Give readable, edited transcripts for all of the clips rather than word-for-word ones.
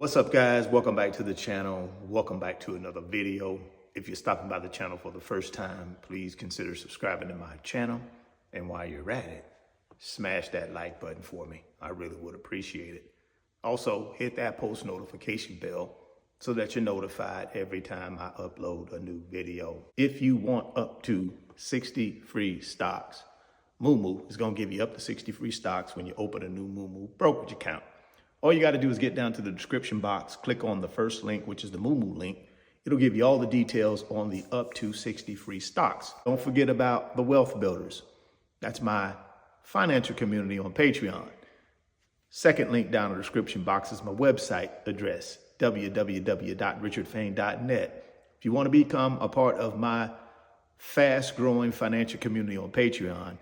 What's up, guys? Welcome back to the channel. Welcome back to another video. If you're stopping by the channel for the first time, please consider subscribing to my channel. And while you're at it, smash that like button for me. I really would appreciate it. Also, hit that post notification bell so that you're notified every time I upload a new video. If you want up to 60 free stocks, Moo is going to give you up to 60 free stocks when you open a new Moo brokerage account. All you got to do is get down to the description box, click on the first link, which is the Moo link. It'll give you all the details on the up to 60 free stocks. Don't forget about the Wealth Builders. That's my financial community on Patreon. Second link down in the description box is my website address, www.richardfain.net. If you want to become a part of my fast-growing financial community on Patreon,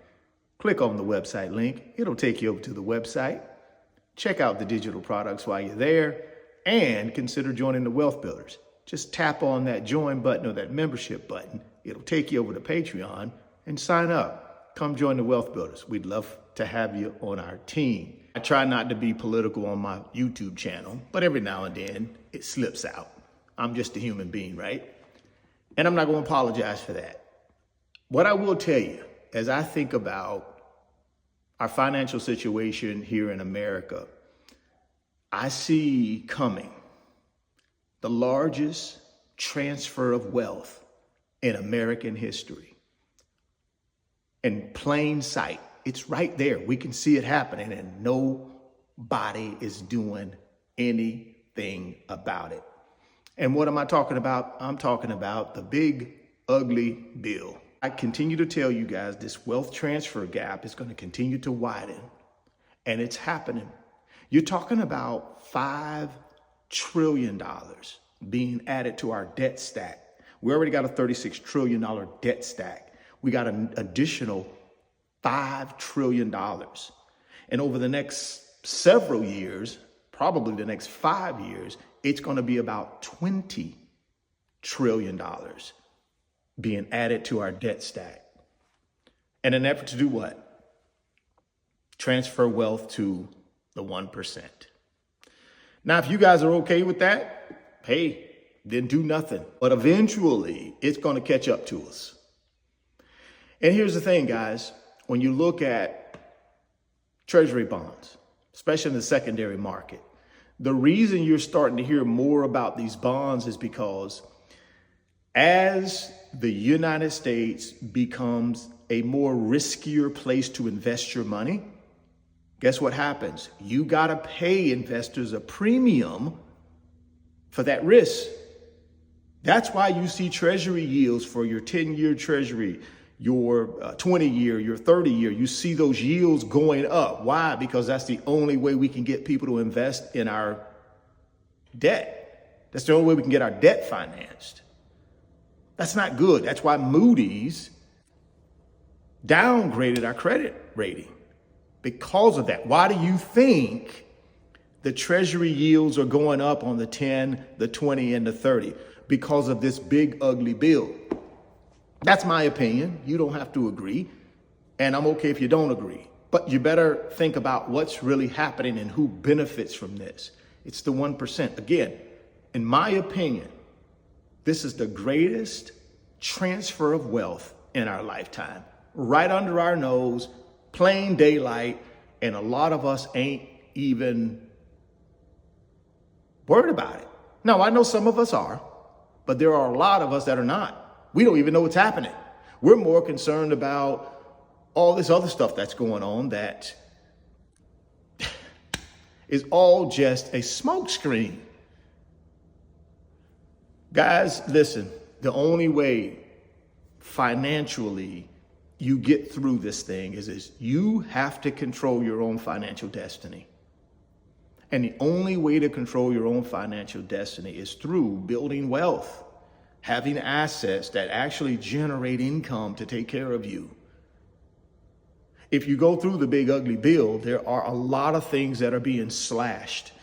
click on the website link. It'll take you over to the website. Check out the digital products while you're there and consider joining the Wealth Builders. Just tap on that join button or that membership button. It'll take you over to Patreon and sign up. Come join the Wealth Builders. We'd love to have you on our team. I try not to be political on my YouTube channel, but every now and then it slips out. I'm just a human being, right? And I'm not going to apologize for that. What I will tell you, as I think about our financial situation here in America, I see coming the largest transfer of wealth in American history. In plain sight, it's right there. We can see it happening and nobody is doing anything about it. And what am I talking about? I'm talking about the big, ugly bill. I continue to tell you guys this wealth transfer gap is going to continue to widen, and it's happening. You're talking about $5 trillion being added to our debt stack. We already got a $36 trillion debt stack. We got an additional $5 trillion. And over the next several years, probably the next 5 years, it's going to be about $20 trillion being added to our debt stack in an effort to do what? Transfer wealth to the 1%. Now, if you guys are okay with that, hey, then do nothing. But eventually, it's going to catch up to us. And here's the thing, guys. When you look at treasury bonds, especially in the secondary market, the reason you're starting to hear more about these bonds is because as the United States becomes a more riskier place to invest your money, guess what happens? You got to pay investors a premium for that risk. That's why you see treasury yields for your 10-year treasury, your 20-year, your 30-year. You see those yields going up. Why? Because that's the only way we can get people to invest in our debt. That's the only way we can get our debt financed. That's not good. That's why Moody's downgraded our credit rating because of that. Why do you think the treasury yields are going up on the 10, the 20, and the 30? Because of this big, ugly bill. That's my opinion. You don't have to agree. And I'm okay if you don't agree. But you better think about what's really happening and who benefits from this. It's the 1%. Again, in my opinion, this is the greatest transfer of wealth in our lifetime. Right under our nose, plain daylight, and a lot of us ain't even worried about it. Now, I know some of us are, but there are a lot of us that are not. We don't even know what's happening. We're more concerned about all this other stuff that's going on that is all just a smokescreen. Guys, listen, the only way financially you get through this thing is you have to control your own financial destiny. And the only way to control your own financial destiny is through building wealth, having assets that actually generate income to take care of you. If you go through the big ugly bill, there are a lot of things that are being slashed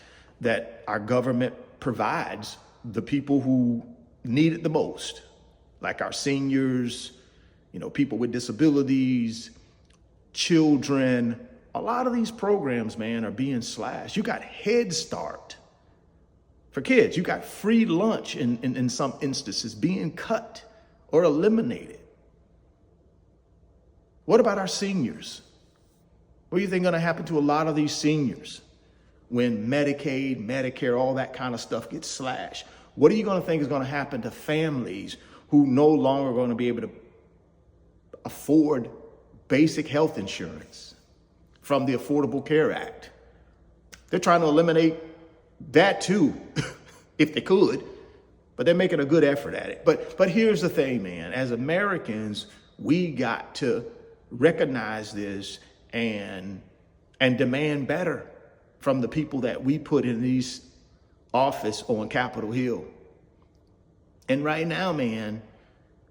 that our government provides the people who need it the most, like our seniors, people with disabilities, children. A lot of these programs, man, are being slashed. You got Head Start. For kids, you got free lunch in some instances being cut or eliminated. What about our seniors? What do you think is going to happen to a lot of these seniors when Medicaid, Medicare, all that kind of stuff gets slashed? What are you going to think is going to happen to families who no longer are going to be able to afford basic health insurance from the Affordable Care Act? They're trying to eliminate that too, if they could, but they're making a good effort at it. But here's the thing, man. As Americans, we got to recognize this and demand better from the people that we put in these office on Capitol Hill. And right now, man,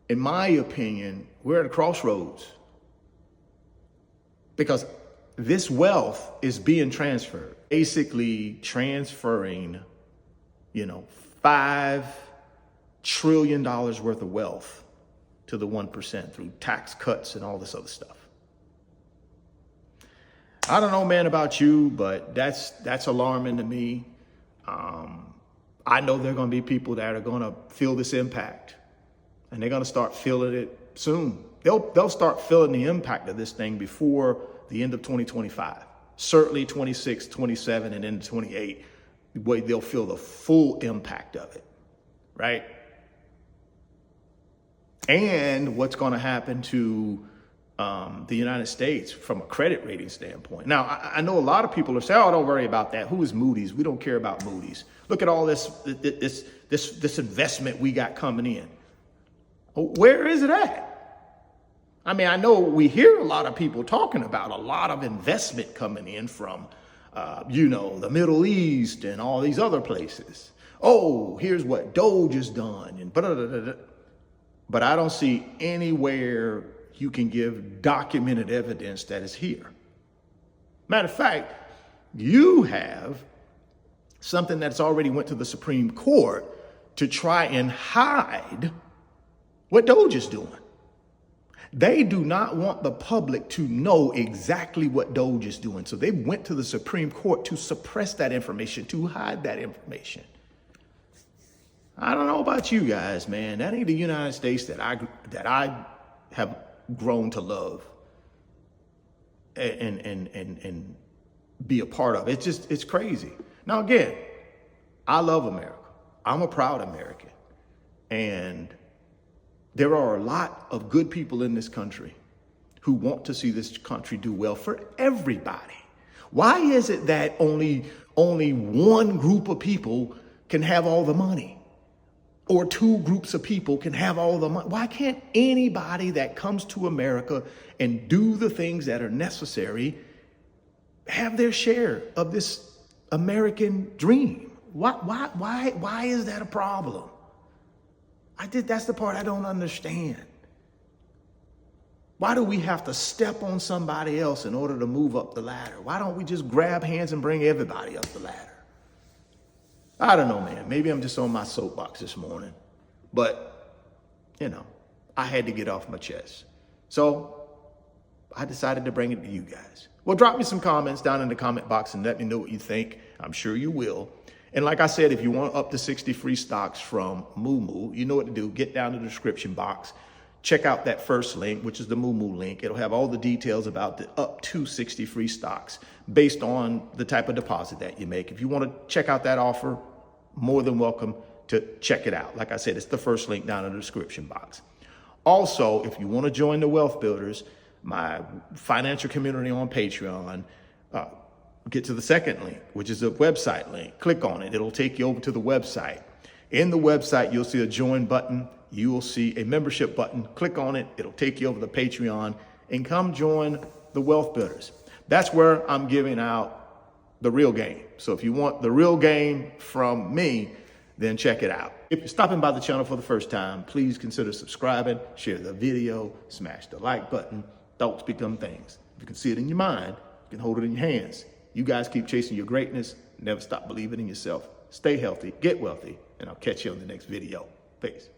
in my opinion, we're at a crossroads because this wealth is being transferred, basically transferring, $5 trillion worth of wealth to the 1% through tax cuts and all this other stuff. I don't know, man, about you, but that's alarming to me. I know there are going to be people that are going to feel this impact, and they're going to start feeling it soon. They'll start feeling the impact of this thing before the end of 2025. Certainly 26, 27, and into 28, where they'll feel the full impact of it, right? And what's going to happen to the United States from a credit rating standpoint. Now, I know a lot of people are saying, "Oh, don't worry about that. Who is Moody's? We don't care about Moody's. Look at all this investment we got coming in." Where is it at? I mean, I know we hear a lot of people talking about a lot of investment coming in from, the Middle East and all these other places. Oh, here's what Doge has done, and but I don't see anywhere you can give documented evidence that is here. Matter of fact, you have something that's already went to the Supreme Court to try and hide what Doge is doing. They do not want the public to know exactly what Doge is doing. So they went to the Supreme Court to suppress that information, to hide that information. I don't know about you guys, man. That ain't the United States that I have grown to love and be a part of. It's crazy. Now, again, I love America. I'm a proud American. And there are a lot of good people in this country who want to see this country do well for everybody. Why is it that only one group of people can have all the money? Or two groups of people can have all the money? Why can't anybody that comes to America and do the things that are necessary have their share of this American dream? Why is that a problem? That's the part I don't understand. Why do we have to step on somebody else in order to move up the ladder? Why don't we just grab hands and bring everybody up the ladder? I don't know, man. Maybe I'm just on my soapbox this morning, but I had to get off my chest. So I decided to bring it to you guys. Well, drop me some comments down in the comment box and let me know what you think. I'm sure you will. And like I said, if you want up to 60 free stocks from Moo, you know what to do. Get down to the description box. Check out that first link, which is the Moo link. It'll have all the details about the up to 60 free stocks based on the type of deposit that you make. If you want to check out that offer, more than welcome to check it out. Like I said, it's the first link down in the description box. Also, if you want to join the Wealth Builders, my financial community on Patreon, get to the second link, which is a website link. Click on it. It'll take you over to the website. In the website, you'll see a join button. You will see a membership button. Click on it. It'll take you over to Patreon and come join the Wealth Builders. That's where I'm giving out the real game. So if you want the real game from me, then check it out. If you're stopping by the channel for the first time, please consider subscribing, share the video, smash the like button. Thoughts become things. If you can see it in your mind, you can hold it in your hands. You guys keep chasing your greatness. Never stop believing in yourself. Stay healthy, get wealthy, and I'll catch you on the next video. Peace.